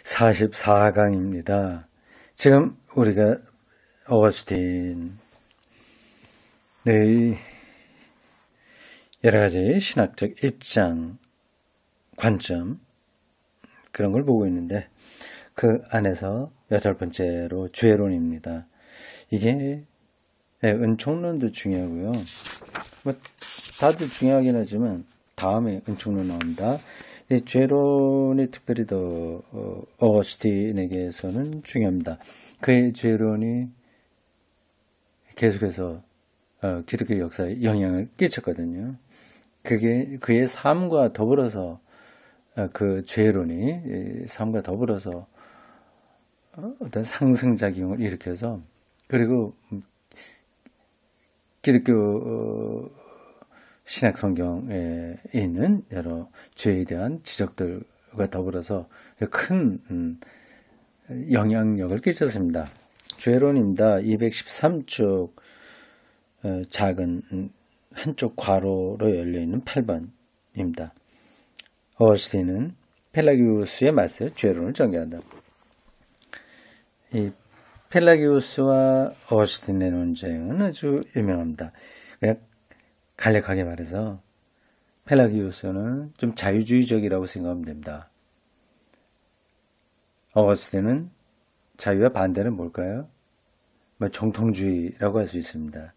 44강입니다. 지금 우리가 어거스틴의 여러 가지 신학적 입장, 관점 그런 걸 보고 있는데 그 안에서 8번째로 죄론입니다. 이게 은총론도 중요하고요. 다들 중요하긴 하지만 다음에 은총론 나온다. 이 죄론이 특별히 더 어거스틴에게서는 중요합니다. 그의 죄론이 계속해서 기독교 역사에 영향을 끼쳤거든요. 그게 그의 삶과 더불어서 그 죄론이 삶과 더불어서 어떤 상승작용을 일으켜서 그리고 기독교 신약 성경에 있는 여러 죄에 대한 지적들과 더불어서 큰 영향력을 끼쳤습니다. 죄론입니다. 213쪽 작은 한쪽 괄호로 열려있는 8번입니다. 어거스틴은 펠라기우스의 맞서 죄론을 전개한다. 이 펠라기우스와 어거스틴의 논쟁은 아주 유명합니다. 그냥 간략하게 말해서 펠라기우스는 좀 자유주의적이라고 생각하면 됩니다. 어거스틴은 자유와 반대는 뭘까요? 정통주의라고 할 수 있습니다.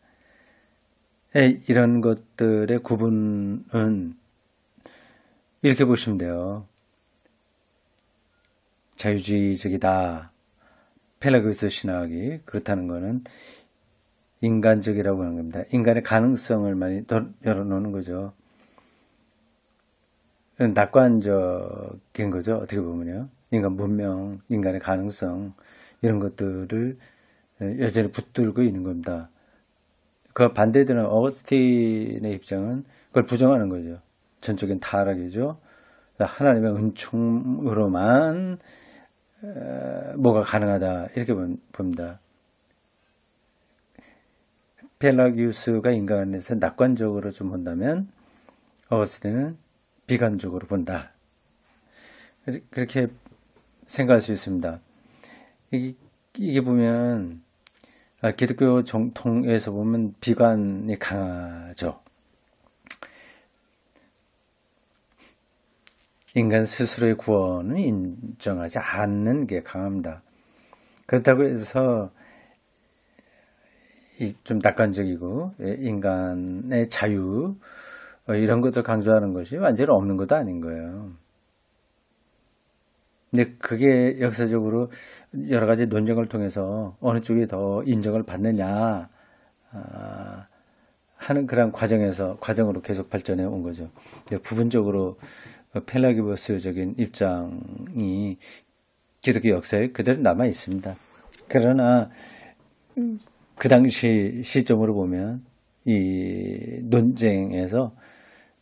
이런 것들의 구분은 이렇게 보시면 돼요. 자유주의적이다. 펠라기우스 신학이 그렇다는 것은 인간적이라고 하는 겁니다. 인간의 가능성을 많이 열어놓는 거죠. 낙관적인 거죠. 어떻게 보면요. 인간 문명, 인간의 가능성 이런 것들을 여전히 붙들고 있는 겁니다. 그 반대되는 어거스틴의 입장은 그걸 부정하는 거죠. 전적인 타락이죠. 하나님의 은총으로만 뭐가 가능하다 이렇게 봅니다. 펠라기우스가 인간에서 낙관적으로 좀 본다면 어거스틴은 비관적으로 본다. 그렇게 생각할 수 있습니다. 이게 보면 기독교 정통에서 보면 비관이 강하죠. 인간 스스로의 구원을 인정하지 않는 게 강합니다. 그렇다고 해서 좀 낙관적이고 인간의 자유 이런 것들 강조하는 것이 완전히 없는 것도 아닌 거예요. 근데 그게 역사적으로 여러 가지 논쟁을 통해서 어느 쪽이 더 인정을 받느냐 하는 그런 과정으로 계속 발전해 온 거죠. 근데 부분적으로 펠라기우스적인 입장이 기독교 역사에 그대로 남아 있습니다. 그러나 그 당시 시점으로 보면 이 논쟁에서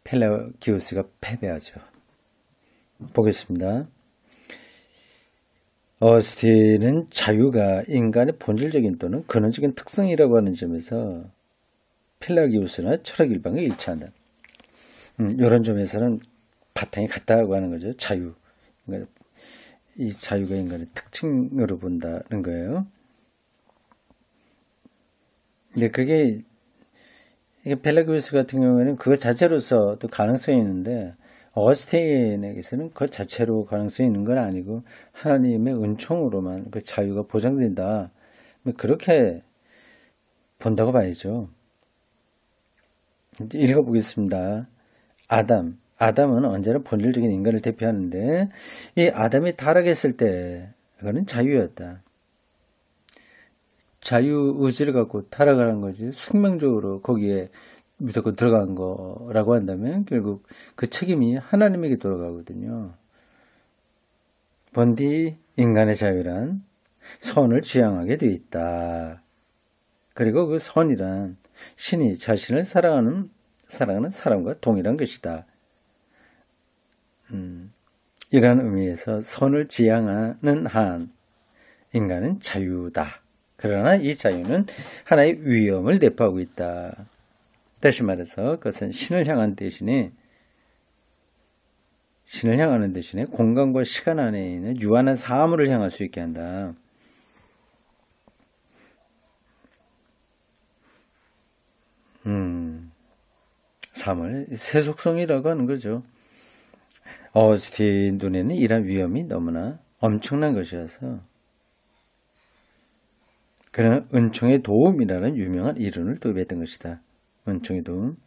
펠라기우스가 패배하죠. 보겠습니다. 어거스틴은 자유가 인간의 본질적인 또는 근원적인 특성이라고 하는 점에서 펠라기우스나 철학 일방에 일치한다. 이런 점에서는 바탕이 같다고 하는 거죠. 자유. 이 자유가 인간의 특징으로 본다는 거예요. 근데 그게 펠라기우스 같은 경우에는 그것 자체로서 또 가능성이 있는데 어거스틴에게서는 그 자체로 가능성이 있는 건 아니고 하나님의 은총으로만 그 자유가 보장된다. 그렇게 본다고 봐야죠. 읽어보겠습니다. 아담은 언제나 본질적인 인간을 대표하는데 이 아담이 타락했을 때 그거는 자유였다. 자유 의지를 갖고 타락하는 거지 숙명적으로 거기에 무조건 들어간 거라고 한다면 결국 그 책임이 하나님에게 돌아가거든요. 본디 인간의 자유란 선을 지향하게 되어 있다. 그리고 그 선이란 신이 자신을 사랑하는 사람과 동일한 것이다. 이러한 의미에서 선을 지향하는 한 인간은 자유다. 그러나 이 자유는 하나의 위험을 내포하고 있다. 다시 말해서 그것은 신을 향한 대신에 신을 향하는 대신에 공간과 시간 안에 있는 유한한 사물을 향할 수 있게 한다. 사물, 세속성이라고 하는 거죠. 어거스틴 눈에는 이러한 위험이 너무나 엄청난 것이어서 그는 은총의 도움이라는 유명한 이론을 도입했던 것이다. 은총의 도움,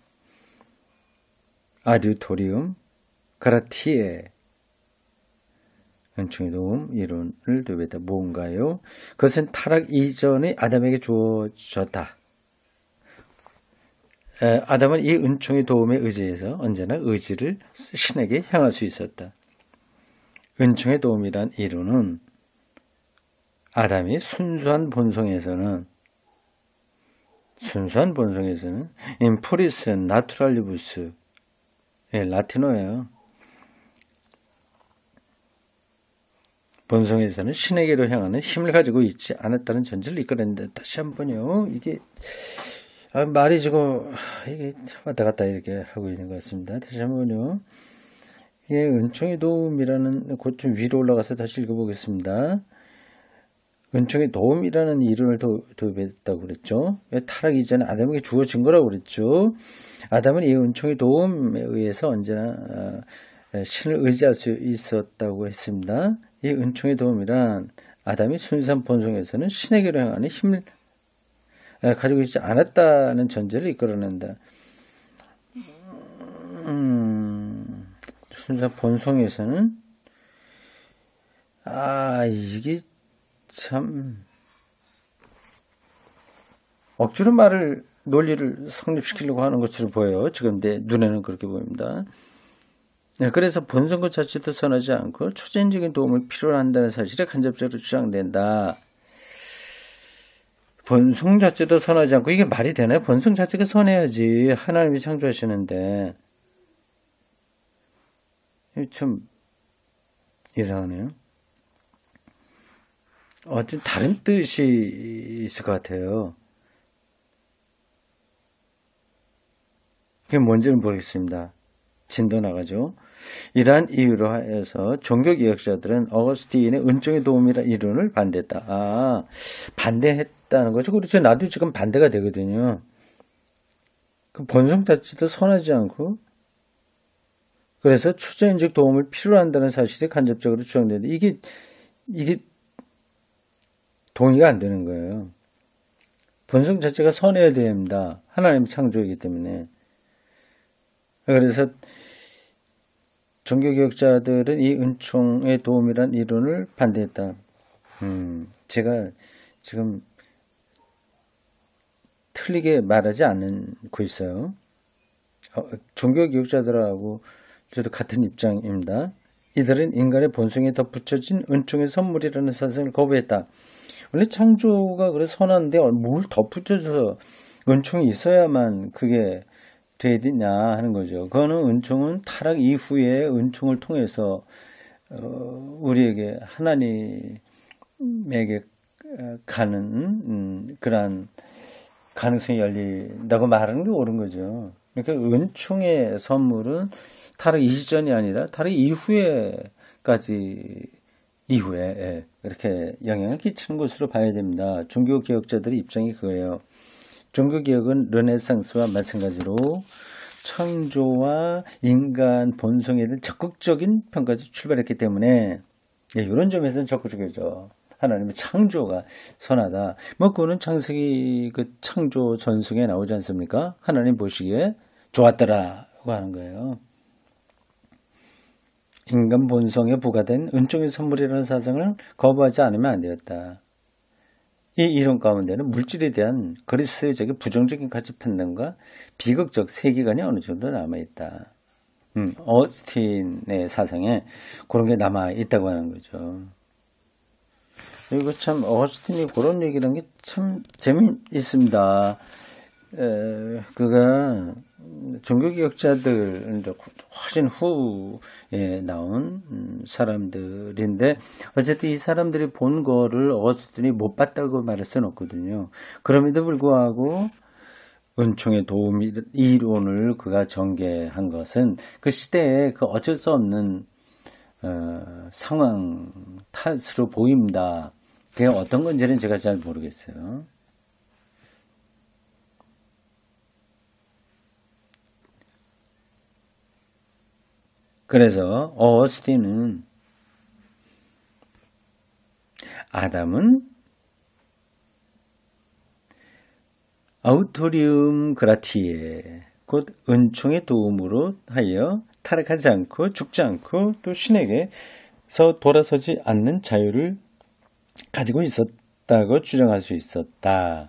아듀토리움, 가라티에 은총의 도움 이론을 도입했다. 뭔가요? 그것은 타락 이전의 아담에게 주어졌다. 아담은 이 은총의 도움에 의지해서 언제나 의지를 신에게 향할 수 있었다. 은총의 도움이란 이론은 아담이 순수한 본성에서는 인프리스 나투랄리부스 라틴어예요. 본성에서는 신에게로 향하는 힘을 가지고 있지 않았다는 전제를 이끌었는데 다시 한번요. 이게 말이 지금 이게 왔다 갔다 이렇게 하고 있는 것 같습니다. 다시 한번요. 이게 은총의 도움이라는 곧 좀 위로 올라가서 다시 읽어보겠습니다. 은총의 도움이라는 이론을 도입했다고 그랬죠. 왜 타락 이전에 아담에게 주어진 거라고 그랬죠. 아담은 이 은총의 도움에 의해서 언제나 신을 의지할 수 있었다고 했습니다. 이 은총의 도움이란 아담이 순수한 본성에서는 신에게로 향하는 힘을 가지고 있지 않았다는 전제를 이끌어낸다. 순수한 본성에서는 이게 참 억지로 논리를 성립시키려고 하는 것으로 보여요. 지금 내 눈에는 그렇게 보입니다. 그래서 본성 것 자체도 선하지 않고 초자연적인 도움을 필요로 한다는 사실에 간접적으로 주장된다. 본성 자체도 선하지 않고 이게 말이 되나요? 본성 자체가 선해야지 하나님이 창조하시는데 참 이상하네요. 어떤 다른 뜻이 있을 것 같아요. 그게 뭔지는 모르겠습니다. 진도 나가죠. 이러한 이유로 하여서 종교개혁자들은 어거스틴의 은총의 도움이라 이론을 반대했다. 반대했다는 거죠. 그렇죠. 나도 지금 반대가 되거든요. 그 본성 자체도 선하지 않고 그래서 초자연적 도움을 필요로 한다는 사실이 간접적으로 주장되는데 이게 동의가 안 되는 거예요. 본성 자체가 선해야 됩니다. 하나님의 창조이기 때문에. 그래서 종교개혁자들은 이 은총의 도움이란 이론을 반대했다. 제가 지금 틀리게 말하지 않고 있어요. 종교개혁자들하고 저도 같은 입장입니다. 이들은 인간의 본성에 덧붙여진 은총의 선물이라는 사상을 거부했다. 원래 창조가 그래 선한데 뭘 덧붙여줘서 은총이 있어야만 그게 되느냐 하는 거죠. 그거는 은총은 타락 이후에 은총을 통해서 우리에게 하나님에게 가는 그러한 가능성이 열린다고 말하는 게 옳은 거죠. 그러니까 은총의 선물은 타락 이전이 아니라 타락 이후에 이렇게 영향을 끼치는 것으로 봐야 됩니다. 종교개혁자들의 입장이 그거예요. 종교개혁은 르네상스와 마찬가지로 창조와 인간 본성에 대한 적극적인 평가에서 출발했기 때문에 이런 점에서는 적극적이죠. 하나님의 창조가 선하다. 그거는 창세기 그 창조 전승에 나오지 않습니까? 하나님 보시기에 좋았더라고 하는 거예요. 인간 본성에 부과된 은총의 선물이라는 사상을 거부하지 않으면 안 되었다. 이 이론 가운데는 물질에 대한 그리스적인 부정적인 가치 판단과 비극적 세계관이 어느 정도 남아있다. 어스틴의 사상에 그런 게 남아있다고 하는 거죠. 그리고 참 어스틴이 그런 얘기를 한 게 참 재미있습니다. 그가 종교개혁자들 훨씬 후에 나온 사람들인데 어쨌든 이 사람들이 본 거를 어스틴이 못 봤다고 말할 수는 없거든요. 그럼에도 불구하고 은총의 도움 이론을 그가 전개한 것은 그 시대에 그 어쩔 수 없는 상황 탓으로 보입니다. 그게 어떤 건지는 제가 잘 모르겠어요. 그래서 어스틴은 아담은 아우토리움 그라티에 곧 은총의 도움으로 하여 타락하지 않고 죽지 않고 또 신에게서 돌아서지 않는 자유를 가지고 있었다고 주장할 수 있었다.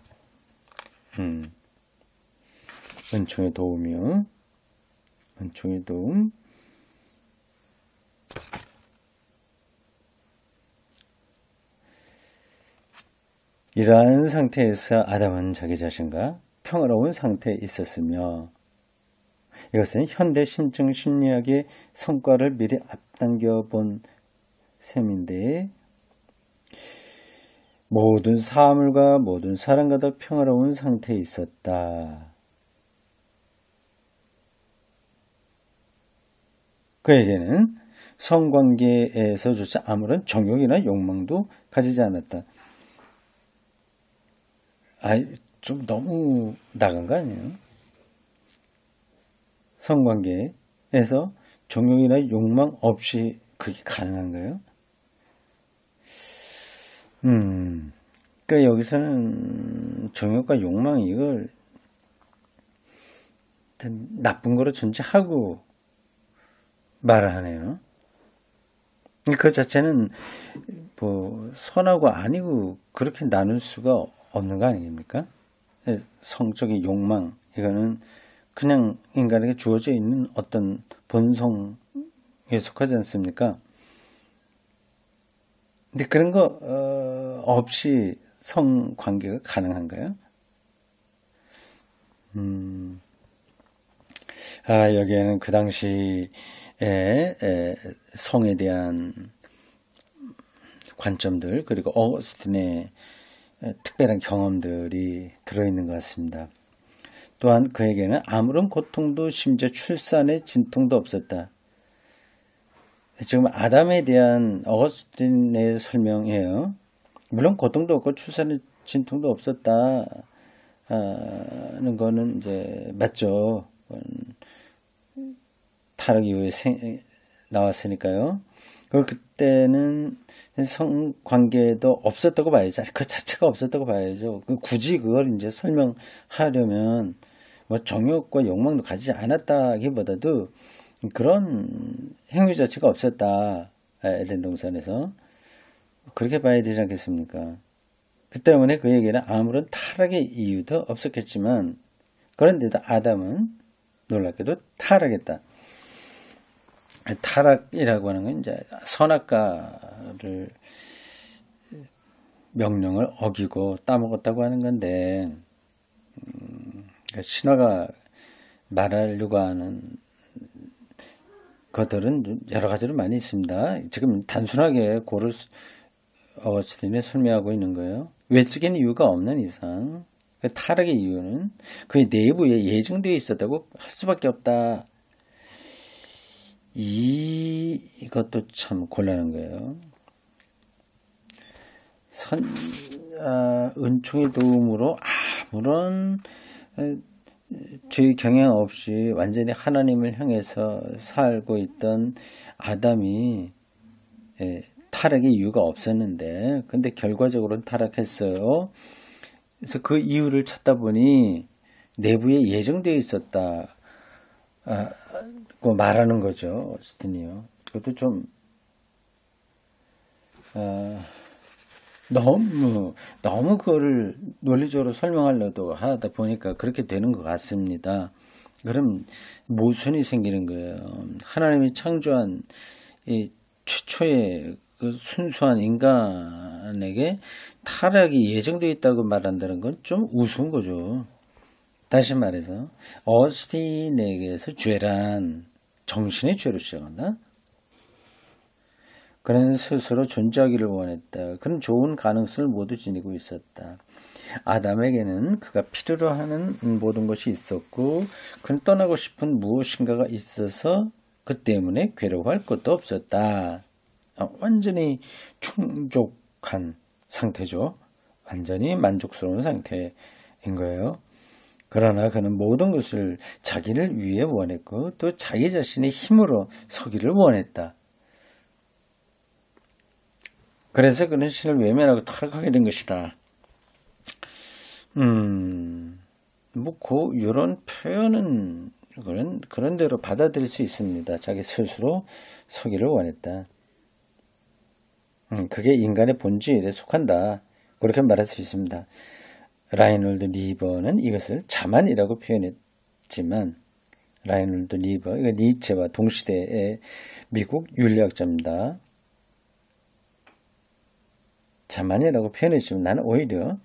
은총의 도움이요. 은총의 도움. 이러한 상태에서 아담은 자기 자신과 평화로운 상태에 있었으며 이것은 현대 심증 심리학의 성과를 미리 앞당겨 본 셈인데 모든 사물과 모든 사람과 다 평화로운 상태에 있었다. 그에게는 성관계에서조차 아무런 정욕이나 욕망도 가지지 않았다. 좀 너무 나간 거 아니에요? 성관계에서 정욕이나 욕망 없이 그게 가능한가요? 그러니까 여기서는 정욕과 욕망 이걸 나쁜 거로 전제하고 말을 하네요. 그 자체는 뭐 선하고 아니고 그렇게 나눌 수가 없는 거 아닙니까? 성적인 욕망 이거는 그냥 인간에게 주어져 있는 어떤 본성에 속하지 않습니까? 근데 그런 거 없이 성관계가 가능한가요? 여기에는 그 당시에 성에 대한 관점들 그리고 어거스틴의 특별한 경험들이 들어있는 것 같습니다. 또한 그에게는 아무런 고통도 심지어 출산의 진통도 없었다. 지금 아담에 대한 어거스틴의 설명이에요. 물론 고통도 없고 출산의 진통도 없었다는 거는 이제 맞죠. 타락 이후에 나왔으니까요. 그리고 그때는 성관계도 없었다고 봐야죠. 그 자체가 없었다고 봐야죠. 굳이 그걸 이제 설명하려면 뭐 정욕과 욕망도 가지지 않았다기보다도 그런 행위 자체가 없었다. 에덴 동산에서 그렇게 봐야 되지 않겠습니까? 그 때문에 그에게는 아무런 타락의 이유도 없었겠지만 그런데도 아담은 놀랍게도 타락했다. 타락이라고 하는 건 이제 선악과를 명령을 어기고 따먹었다고 하는 건데 신화가 말하려고 하는 것들은 여러 가지로 많이 있습니다. 지금 단순하게 고를 어거스틴이 설명하고 있는 거예요. 외적인 이유가 없는 이상 타락의 이유는 그의 내부에 예정되어 있었다고 할 수밖에 없다. 이것도 참 곤란한 거예요. 은총의 도움으로 아무런 죄의 경향 없이 완전히 하나님을 향해서 살고 있던 아담이 타락의 이유가 없었는데 근데 결과적으로는 타락했어요. 그래서 그 이유를 찾다 보니 내부에 예정되어 있었다. 말하는 거죠. 어스틴이요. 그것도 좀 너무 그거를 논리적으로 설명하려고 하다 보니까 그렇게 되는 것 같습니다. 그럼 모순이 생기는 거예요. 하나님이 창조한 이 최초의 그 순수한 인간에게 타락이 예정되어 있다고 말한다는 건 좀 우스운 거죠. 다시 말해서 어스틴에게서 죄란 정신의 죄로 시작한다. 그는 스스로 존재하기를 원했다. 그는 좋은 가능성을 모두 지니고 있었다. 아담에게는 그가 필요로 하는 모든 것이 있었고 그는 떠나고 싶은 무엇인가가 있어서 그 때문에 괴로워할 것도 없었다. 완전히 충족한 상태죠. 완전히 만족스러운 상태인 거예요. 그러나 그는 모든 것을 자기를 위해 원했고 또 자기 자신의 힘으로 서기를 원했다. 그래서 그는 신을 외면하고 타락하게 된 것이다. 이런 표현은 그런 대로 받아들일 수 있습니다. 자기 스스로 서기를 원했다. 그게 인간의 본질에 속한다. 그렇게 말할 수 있습니다. 라이놀드 리버는 이것을 자만이라고 표현했지만 라이놀드 리버, 이거 니체와 동시대의 미국 윤리학자입니다. 자만이라고 표현했지만 나는 오히려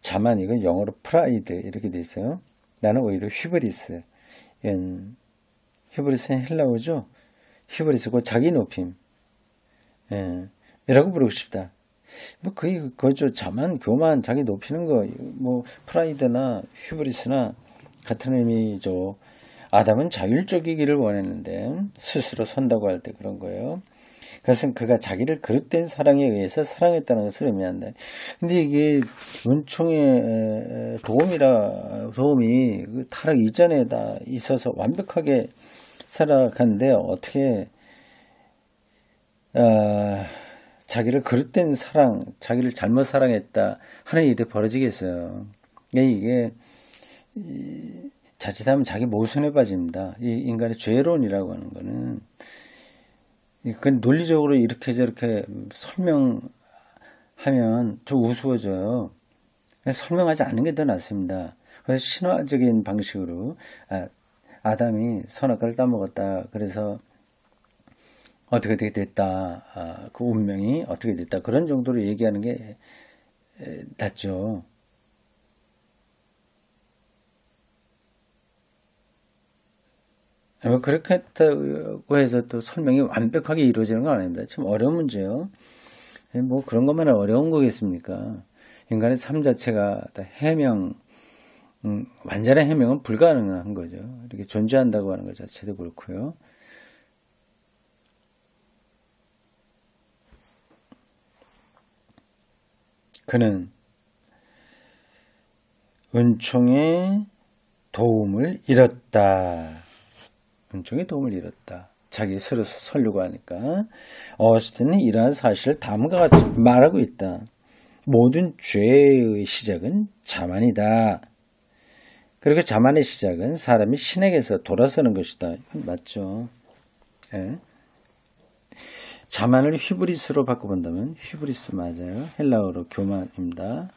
자만, 이건 영어로 프라이드 이렇게 돼 있어요. 나는 오히려 휘브리스. 휘브리스는 헬라어죠. 휘브리스고 자기 높임. 이라고 부르고 싶다. 뭐 그죠. 자만, 교만, 자기 높이는 거, 뭐 프라이드나 휘브리스나 같은 의미죠. 아담은 자율적이기를 원했는데 스스로 선다고 할 때 그런 거예요. 그것은 그가 자기를 그릇된 사랑에 의해서 사랑했다는 것을 의미한다. 근데 이게 은총의 도움이 그 타락 이전에 다 있어서 완벽하게 살아가는데 어떻게 자기를 그릇된 사랑, 자기를 잘못 사랑했다 하는 일이 벌어지겠어요. 이게 자칫하면 자기 모순에 빠집니다. 이 인간의 죄론이라고 하는 거는 그건 논리적으로 이렇게 저렇게 설명하면 좀 우스워져요. 설명하지 않는 게 더 낫습니다. 그래서 신화적인 방식으로 아담이 선악과를 따먹었다. 그래서 어떻게 됐다. 그 운명이 어떻게 됐다. 그런 정도로 얘기하는 게 낫죠. 그렇게 했다고 해서 또 설명이 완벽하게 이루어지는 건 아닙니다. 참 어려운 문제예요. 뭐 그런 것만 어려운 거겠습니까? 인간의 삶 자체가 다 완전한 해명은 불가능한 거죠. 이렇게 존재한다고 하는 것 자체도 그렇고요. 그는 은총의 도움을 잃었다. 은총의 도움을 잃었다. 자기 스스로 설려고 하니까 어스틴은 이러한 사실을 다음과 같이 말하고 있다. 모든 죄의 시작은 자만이다. 그리고 자만의 시작은 사람이 신에게서 돌아서는 것이다. 맞죠? 네. 자만을 휘브리스로 바꿔본다면 휘브리스 맞아요. 헬라어로 교만입니다.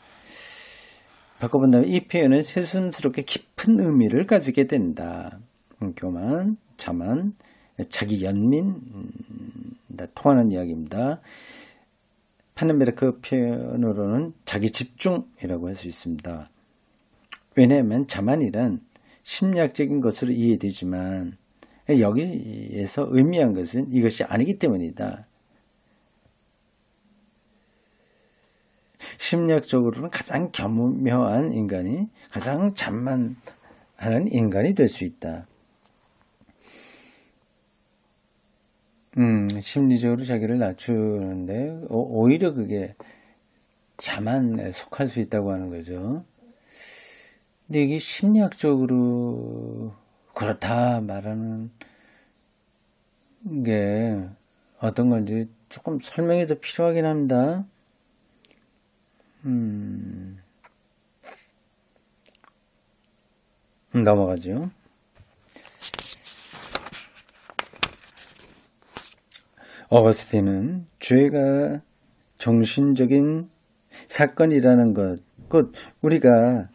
바꿔본다면 이 표현은 새삼스럽게 깊은 의미를 가지게 된다. 교만, 자만, 자기 연민, 통하는 이야기입니다. 파넨베르크 표현으로는 자기 집중이라고 할 수 있습니다. 왜냐하면 자만이란 심리학적인 것으로 이해되지만 여기에서 의미한 것은 이것이 아니기 때문이다. 심리학적으로는 가장 겸묘한 인간이 가장 자만하는 인간이 될 수 있다. 심리적으로 자기를 낮추는데 오히려 그게 자만에 속할 수 있다고 하는 거죠. 근데 이게 심리학적으로 그렇다 말하는 게 어떤 건지 조금 설명이 더 필요하긴 합니다. 넘어가죠. 어거스틴은 죄가 정신적인 사건이라는 것, 곧 우리가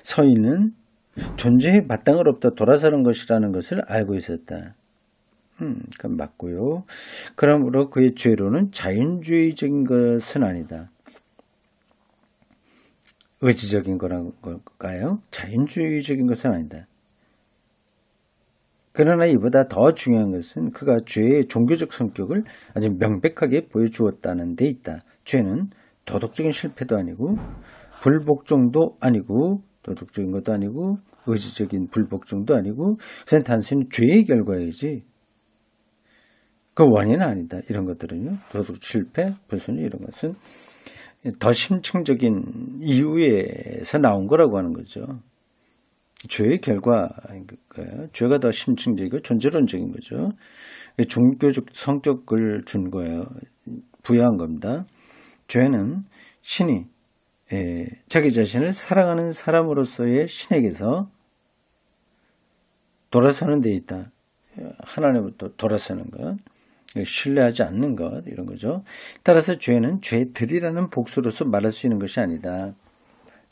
서인은 존재에 마땅을 없다 돌아서는 것이라는 것을 알고 있었다. 그건 맞고요. 그러므로 그의 죄로는 자연주의적인 것은 아니다. 의지적인 거란 걸까요? 자연주의적인 것은 아니다. 그러나 이보다 더 중요한 것은 그가 죄의 종교적 성격을 아주 명백하게 보여주었다는 데 있다. 죄는 도덕적인 실패도 아니고 불복종도 아니고 도덕적인 것도 아니고 의지적인 불복종도 아니고 그냥 단순히 죄의 결과이지 그 원인은 아니다. 이런 것들은요. 도덕 실패, 불순위 이런 것은 더 심층적인 이유에서 나온 거라고 하는 거죠. 죄의 결과인 거예요. 죄가 더 심층적이고 존재론적인 거죠. 종교적 성격을 준 거예요. 부여한 겁니다. 죄는 신이 자기 자신을 사랑하는 사람으로서의 신에게서 돌아서는 데 있다. 하나님부터 돌아서는 것, 신뢰하지 않는 것 이런 거죠. 따라서 죄는 죄들이라는 복수로서 말할 수 있는 것이 아니다.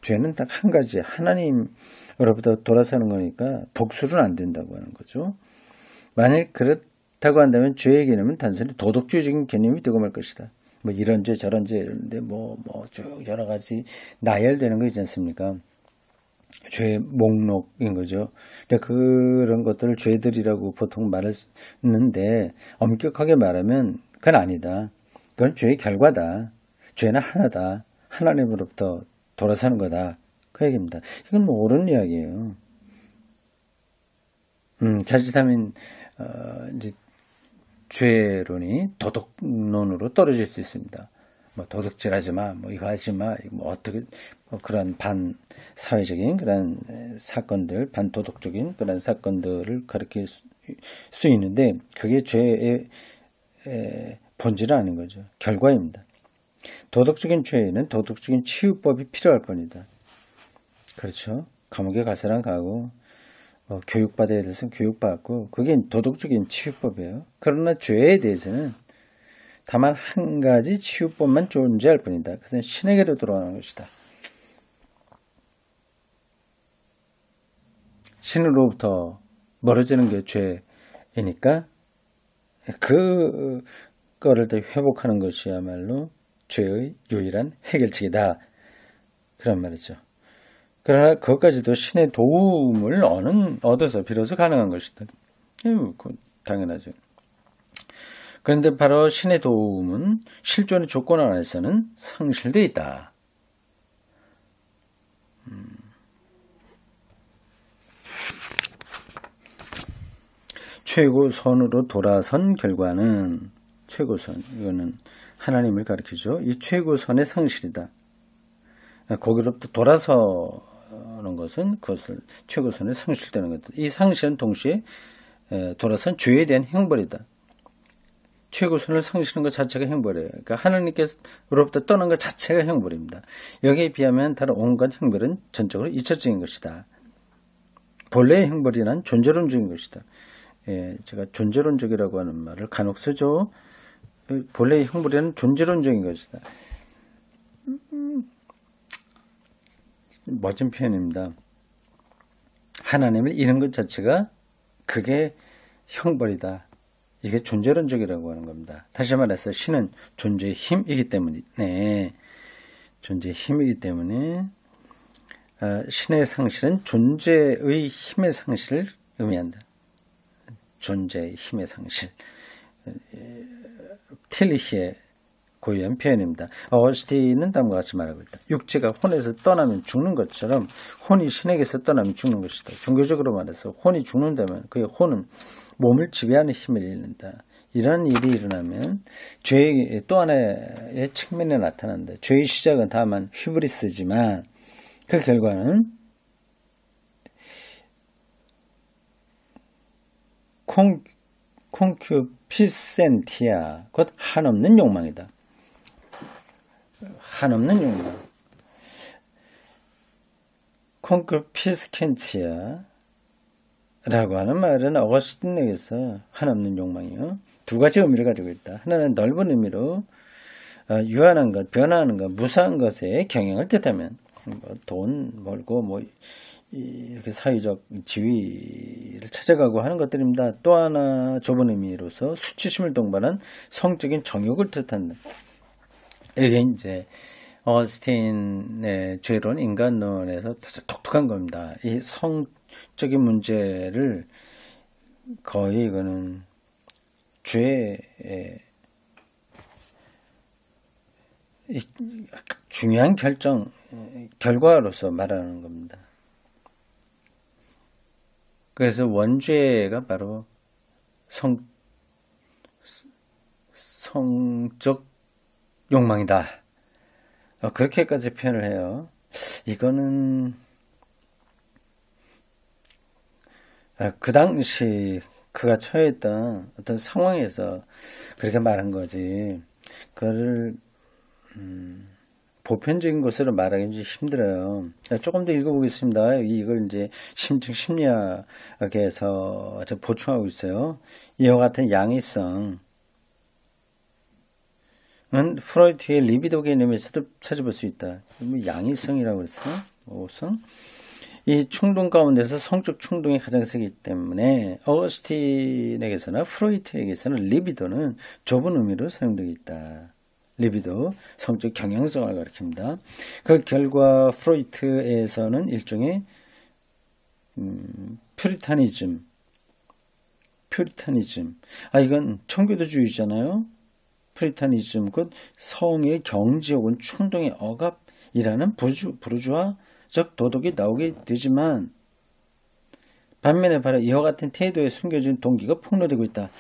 죄는 딱 한 가지 하나님으로부터 돌아서는 거니까 복수는 안 된다고 하는 거죠. 만약 그렇다고 한다면 죄의 개념은 단순히 도덕주의적인 개념이 되고 말 것이다. 뭐 이런 죄 저런 죄 이런데 쭉 여러 가지 나열되는 거 있지 않습니까? 죄의 목록인 거죠. 그런 것들을 죄들이라고 보통 말했는데 엄격하게 말하면 그건 아니다. 그건 죄의 결과다. 죄는 하나다. 하나님으로부터 돌아서는 거다. 그 얘기입니다. 이건 뭐 옳은 이야기예요. 자칫하면 이제 죄론이 도덕론으로 떨어질 수 있습니다. 뭐 도덕질하지 마, 뭐 이거 하지 마, 뭐 어떻게 그런 반 사회적인 그런 사건들, 반도덕적인 그런 사건들을 가리킬 수 있는데 그게 죄의 본질은 아닌 거죠. 결과입니다. 도덕적인 죄에는 도덕적인 치유법이 필요할 뿐이다. 그렇죠. 감옥에 갈 사람 가고 교육받아야 돼서 교육받고 그게 도덕적인 치유법이에요. 그러나 죄에 대해서는 다만 한 가지 치유법만 존재할 뿐이다. 그것은 신에게로 돌아가는 것이다. 신으로부터 멀어지는 게 죄이니까 그거를 더 회복하는 것이야말로 죄의 유일한 해결책이다. 그런 말이죠. 그러나 그것까지도 신의 도움을 얻어서 비로소 가능한 것이다. 당연하죠. 그런데 바로 신의 도움은 실존의 조건 안에서는 상실되어 있다. 최고선으로 돌아선 결과는 최고선, 이거는 하나님을 가리키죠. 이 최고선의 상실이다. 거기로부터 돌아서는 것은 그것을 최고선에 상실되는 것이다. 이 상실은 동시에 돌아선 죄에 대한 형벌이다. 최고선을 상실하는 것 자체가 형벌이에요. 그러니까 하나님께로부터 떠난 것 자체가 형벌입니다. 여기에 비하면 다른 온갖 형벌은 전적으로 이차적인 것이다. 본래의 형벌이란 존재론적인 것이다. 제가 존재론적이라고 하는 말을 간혹 쓰죠. 본래의 형벌이란 존재론적인 것이다. 멋진 표현입니다. 하나님을 잃은 것 자체가 그게 형벌이다. 이게 존재론적이라고 하는 겁니다. 다시 말해서 신은 존재의 힘이기 때문에 신의 상실은 존재의 힘의 상실을 의미한다. 존재의 힘의 상실. 틸리히의 고유한 표현입니다. 어거스틴은 다음과 같이 말하고 있다. 육체가 혼에서 떠나면 죽는 것처럼 혼이 신에게서 떠나면 죽는 것이다. 종교적으로 말해서 혼이 죽는다면 그의 혼은 몸을 지배하는 힘을 잃는다. 이런 일이 일어나면 죄의 또 하나의 측면에 나타난다. 죄의 시작은 다만 히브리스지만 그 결과는 콩큐피센티아, 곧 한없는 욕망이다. 한없는 욕망. 콩큐피스켄티아 라고 하는 말은 어거스틴에게서 한없는 욕망이요. 두 가지 의미를 가지고 있다. 하나는 넓은 의미로 유한한 것, 변화하는 것, 무사한 것에 경향을 뜻하면 돈 벌고 이렇게 사회적 지위를 찾아가고 하는 것들입니다. 또 하나 좁은 의미로서 수치심을 동반한 성적인 정욕을 뜻한다. 이게 이제 어거스틴의 죄론, 인간론에서 사실 독특한 겁니다. 이 성적인 문제를 거의 이거는 죄의 중요한 결과로서 말하는 겁니다. 그래서 원죄가 바로 성적 욕망이다. 그렇게까지 표현을 해요. 이거는 그 당시 그가 처했던 어떤 상황에서 그렇게 말한 거지. 그거를 보편적인 것으로 말하기 힘들어요. 조금 더 읽어보겠습니다. 이걸 이제 심층 심리학에서 보충하고 있어요. 이와 같은 양의성은 프로이트의 리비도 개념에서도 찾아볼 수 있다. 양의성이라고 해서 모성. 이 충동 가운데서 성적 충동이 가장 세기 때문에 어거스틴에게서나 프로이트에게서는 리비도는 좁은 의미로 사용되고 있다. 리비도, 성적 경향성을 가리킵니다. 그 결과 프로이트에서는 일종의 퓨리타니즘. 이건 청교도주의잖아요. 퓨리타니즘, 곧 성의 경지 혹은 충동의 억압이라는 부르주아적 도덕이 나오게 되지만 반면에 바로 이와 같은 태도에 숨겨진 동기가 폭로되고 있다.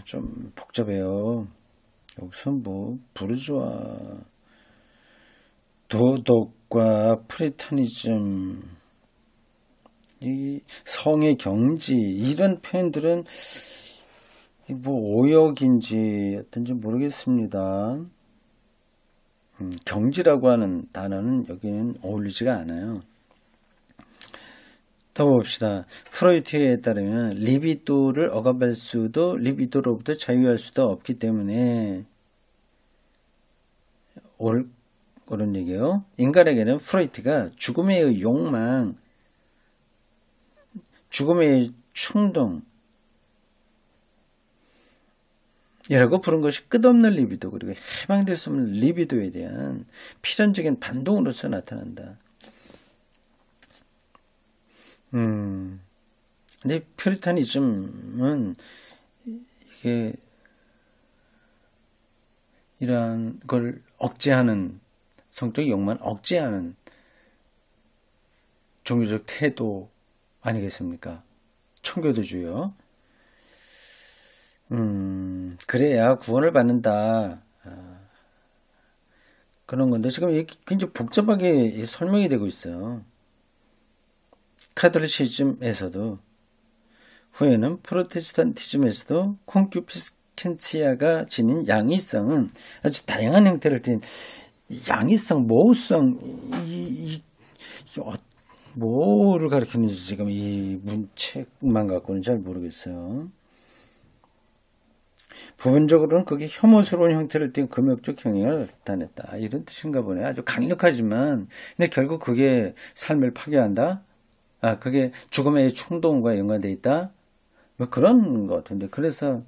좀 복잡해요. 여기서 부르주아 도덕과 퓨리타니즘, 이 성의 경지 이런 표현들은 오역인지 어떤지 모르겠습니다. 경지라고 하는 단어는 여기는 어울리지가 않아요. 더 봅시다. 프로이트에 따르면 리비도를 억압할 수도 리비도로부터 자유할 수도 없기 때문에 옳은 얘기예요. 인간에게는 프로이트가 죽음의 욕망, 죽음의 충동 이라고 부른 것이 끝없는 리비도, 그리고 해방될 수 없는 리비도에 대한 필연적인 반동으로서 나타난다. 근데 퓨리타니즘은 이게 이러한 걸 억제하는, 성적 욕망을 억제하는 종교적 태도 아니겠습니까? 청교도주요. 그래야 구원을 받는다. 그런 건데 지금 이게 굉장히 복잡하게 설명이 되고 있어요. 카톨리시즘에서도 후에는 프로테스탄티즘에서도 콘큐피스켄치아가 지닌 양의성은 아주 다양한 형태를 띤 양의성, 모성, 뭐를 가리키는지 지금 이 문책만 갖고는 잘 모르겠어요. 부분적으로는 그게 혐오스러운 형태를 띈 금욕적 행위를 나타냈다. 이런 뜻인가 보네. 아주 강력하지만, 근데 결국 그게 삶을 파괴한다? 그게 죽음의 충동과 연관되어 있다? 뭐 그런 것 같은데. 그래서,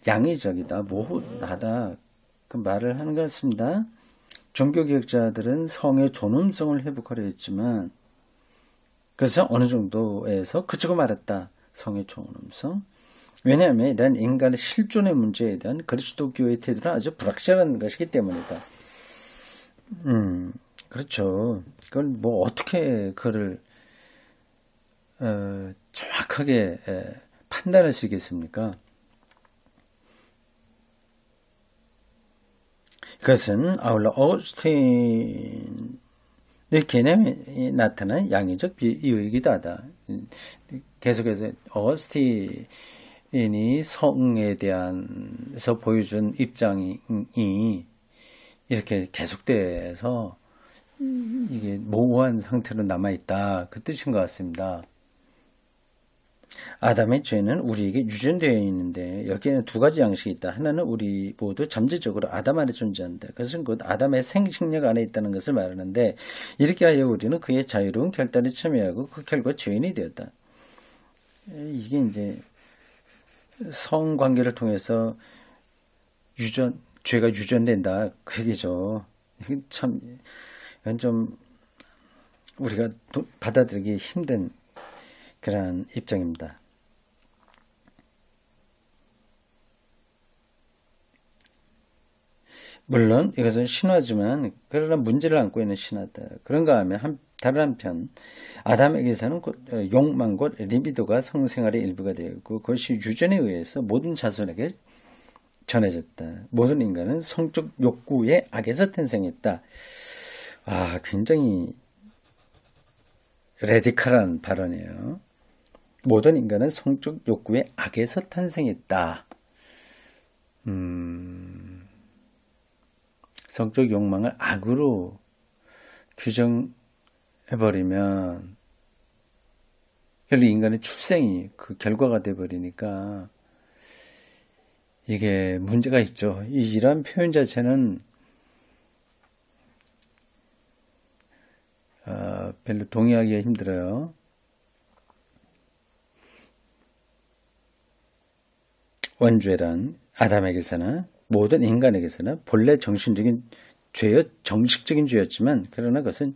양의적이다, 모호하다. 그 말을 하는 것 같습니다. 종교개혁자들은 성의 존엄성을 회복하려 했지만, 그래서 어느 정도에서 그치고 말았다. 성의 존엄성. 왜냐하면 이런 인간의 실존의 문제에 대한 그리스도교의 태도는 아주 불확실한 것이기 때문이다. 그렇죠. 그걸 어떻게 그를 정확하게 판단할 수 있겠습니까? 그것은 아울러 어거스틴의 개념이 나타난 양의적 비유이기도 하다. 계속해서 어거스틴이 성에 대해서 보여준 입장이 이렇게 계속돼서 이게 모호한 상태로 남아있다. 그 뜻인 것 같습니다. 아담의 죄는 우리에게 유전되어 있는데 여기에는 두 가지 양식이 있다. 하나는 우리 모두 잠재적으로 아담 안에 존재한다. 그것은 곧 아담의 생식력 안에 있다는 것을 말하는데 이렇게 하여 우리는 그의 자유로운 결단에 참여하고 그 결과 죄인이 되었다. 이게 이제 성관계를 통해서 죄가 유전된다. 그 얘기죠. 참, 이건 좀 우리가 받아들이기 힘든 그런 입장입니다. 물론 이것은 신화지만 그러나 문제를 안고 있는 신화다. 그런가 하면 다른 한편 아담에게서는 욕망 곧 리비도가 성생활의 일부가 되었고 그것이 유전에 의해서 모든 자손에게 전해졌다. 모든 인간은 성적 욕구의 악에서 탄생했다. 굉장히 레디컬한 발언이에요. 모든 인간은 성적 욕구의 악에서 탄생했다. 성적 욕망을 악으로 규정해버리면 결국 인간의 출생이 그 결과가 돼버리니까 이게 문제가 있죠. 이러한 표현 자체는 별로 동의하기가 힘들어요. 원죄란 아담에게서나 모든 인간에게서나 본래 정신적인 정식적인 죄였지만 그러나 그것은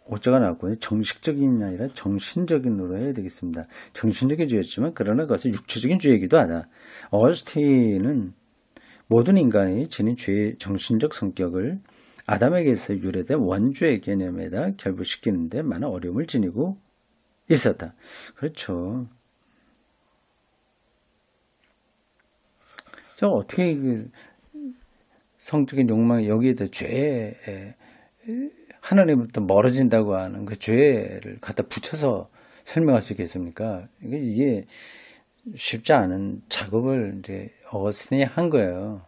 오자가 나왔고요. 정식적인 아니라 정신적인으로 해야 되겠습니다. 정신적인 죄였지만 그러나 그것은 육체적인 죄이기도 하다. 어거스틴은 모든 인간이 지닌 죄의 정신적 성격을 아담에게서 유래된 원죄의 개념에다 결부시키는 데 많은 어려움을 지니고 있었다. 그렇죠. 저 어떻게 그 성적인 욕망이 여기에다 죄에 하나님으로부터 멀어진다고 하는 그 죄를 갖다 붙여서 설명할 수 있겠습니까? 이게 쉽지 않은 작업을 이제 어거스틴이 한 거예요.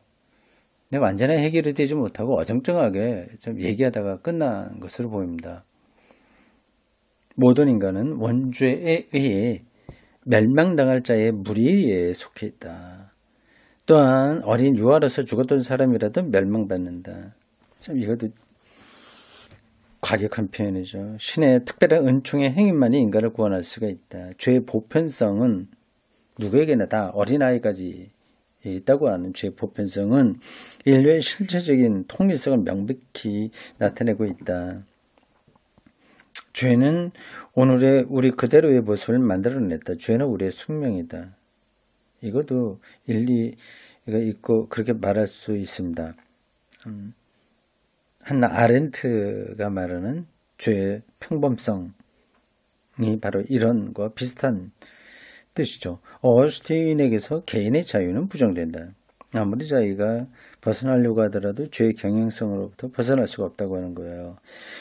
근데 완전히 해결이 되지 못하고 어정쩡하게 좀 얘기하다가 끝난 것으로 보입니다. 모든 인간은 원죄에 의해 멸망당할 자의 무리에 속해 있다. 또한 어린 유아로서 죽었던 사람이라도 멸망받는다. 참 이것도 과격한 표현이죠. 신의 특별한 은총의 행위만이 인간을 구원할 수가 있다. 죄의 보편성은 누구에게나 다 어린아이까지 있다고 하는 죄의 보편성은 인류의 실체적인 통일성을 명백히 나타내고 있다. 죄는 오늘의 우리 그대로의 모습을 만들어냈다. 죄는 우리의 숙명이다. 이것도 일리가 있고 그렇게 말할 수 있습니다. 한나 아렌트가 말하는 죄의 평범성이 바로 이런 것과 비슷한 뜻이죠. 어거스틴에게서 개인의 자유는 부정된다. 아무리 자기가 벗어나려고 하더라도 죄의 경향성으로부터 벗어날 수가 없다고 하는 거예요.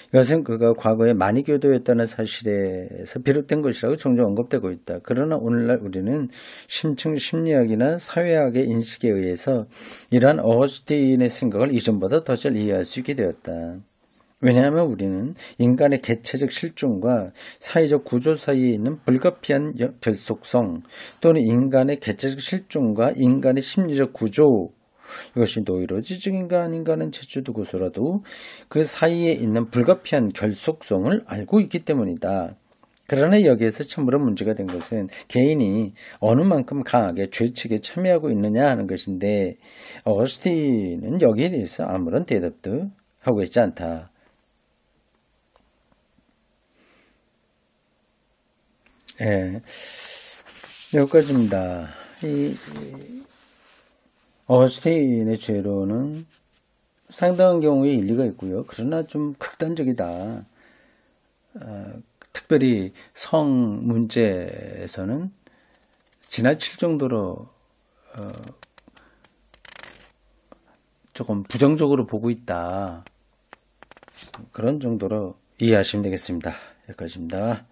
이것은 그가 과거에 마니교도였다는 사실에서 비롯된 것이라고 종종 언급되고 있다. 그러나 오늘날 우리는 심층 심리학이나 사회학의 인식에 의해서 이러한 어거스틴의 생각을 이전보다 더 잘 이해할 수 있게 되었다. 왜냐하면 우리는 인간의 개체적 실존과 사회적 구조 사이에 있는 불가피한 결속성 또는 인간의 개체적 실존과 인간의 심리적 구조 이것이 노이로지적 인간은 제주도고서라도 그 사이에 있는 불가피한 결속성을 알고 있기 때문이다. 그러나 여기에서 참으로 문제가 된 것은 개인이 어느 만큼 강하게 죄책에 참여하고 있느냐 하는 것인데 어거스틴은 여기에 대해서 아무런 대답도 하고 있지 않다. 여기까지입니다. 어거스틴의 죄로는 상당한 경우에 일리가 있고요. 그러나 좀 극단적이다. 특별히 성 문제에서는 지나칠 정도로 조금 부정적으로 보고 있다. 그런 정도로 이해하시면 되겠습니다. 여기까지입니다.